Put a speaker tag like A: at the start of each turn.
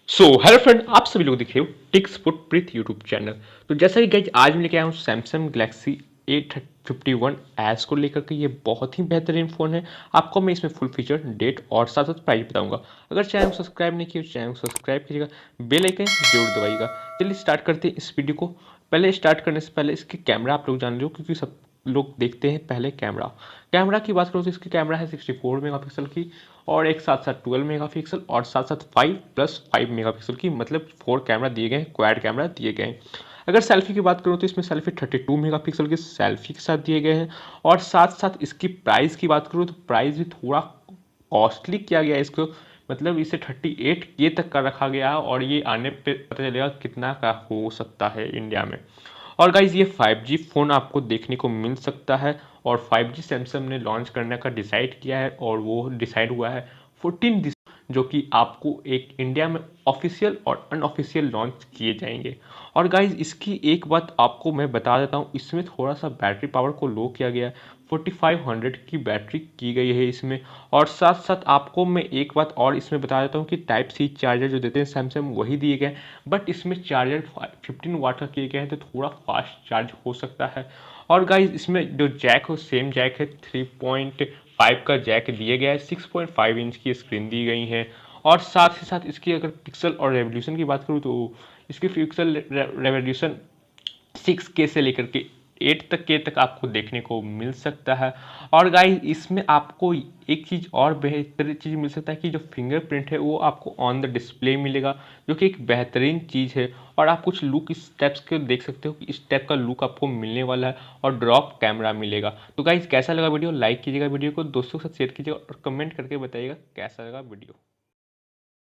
A: Hello friend, आप सभी लोग देख रहे हो टिक्स फुटप्रिंट यूट्यूब चैनल। तो जैसा कि गाइज आज मैं लेके आया हूँ सैमसंग गैलेक्सी A51s को लेकर के। ये बहुत ही बेहतरीन फ़ोन है। आपको मैं इसमें फुल फीचर, डेट और साथ साथ प्राइस बताऊंगा। अगर चैनल को सब्सक्राइब नहीं किया तो चैनल को सब्सक्राइब कीजिएगा, बेल आइकन जरूर दबाइएगा। चलिए स्टार्ट करते हैं इस वीडियो को। पहले स्टार्ट करने से पहले इसके कैमरा आप लोग जान लो, क्योंकि सब लोग देखते हैं पहले कैमरा। कैमरा की बात करो तो इसकी कैमरा है 64 मेगापिक्सल की, और एक साथ साथ 12 मेगापिक्सल और साथ साथ 5+5 मेगापिक्सल की, मतलब 4 कैमरा दिए गए हैं, क्वाड कैमरा दिए गए हैं। अगर सेल्फी की बात करूँ तो इसमें सेल्फी 32 मेगापिक्सल की सेल्फी के साथ दिए गए हैं। और साथ साथ इसकी प्राइस की बात करूँ तो प्राइस भी थोड़ा कॉस्टली किया गया है इसको, मतलब इसे 38K तक का रखा गया है, और ये आने पे पता चलेगा कितना का हो सकता है इंडिया में। और गाइज ये 5G फ़ोन आपको देखने को मिल सकता है, और 5G सैमसंग ने लॉन्च करने का डिसाइड किया है, और वो डिसाइड हुआ है 14 जो कि आपको एक इंडिया में ऑफिशियल और अनऑफिशियल लॉन्च किए जाएंगे। और गाइज इसकी एक बात आपको मैं बता देता हूँ, इसमें थोड़ा सा बैटरी पावर को लो किया गया है। 4500 की बैटरी की गई है इसमें। और साथ साथ आपको मैं एक बात और इसमें बता देता हूँ कि टाइप सी चार्जर जो देते हैं सैमसंग वही दिए गए, बट इसमें चार्जर 15 वाट का किए गए हैं, तो थोड़ा फास्ट चार्ज हो सकता है। और गाइज इसमें जो जैक हो सेम जैक है, 3.5 का जैक दिया गया है, 6.5 इंच की स्क्रीन दी गई है। और साथ ही साथ इसकी अगर पिक्सल और रेवोल्यूशन की बात करूँ तो इसकी पिक्सल रेवोल्यूशन 6K से लेकर के 8 तक आपको देखने को मिल सकता है। और गाइस इसमें आपको एक चीज़ और बेहतर चीज़ मिल सकता है कि जो फिंगरप्रिंट है वो आपको ऑन द डिस्प्ले मिलेगा, जो कि एक बेहतरीन चीज़ है। और आप कुछ लुक इस टाइप्स के देख सकते हो कि इस टाइप का लुक आपको मिलने वाला है, और ड्रॉप कैमरा मिलेगा। तो गाइस कैसा लगा वीडियो, लाइक कीजिएगा, वीडियो को दोस्तों के साथ शेयर कीजिएगा, और कमेंट करके बताइएगा कैसा लगा वीडियो।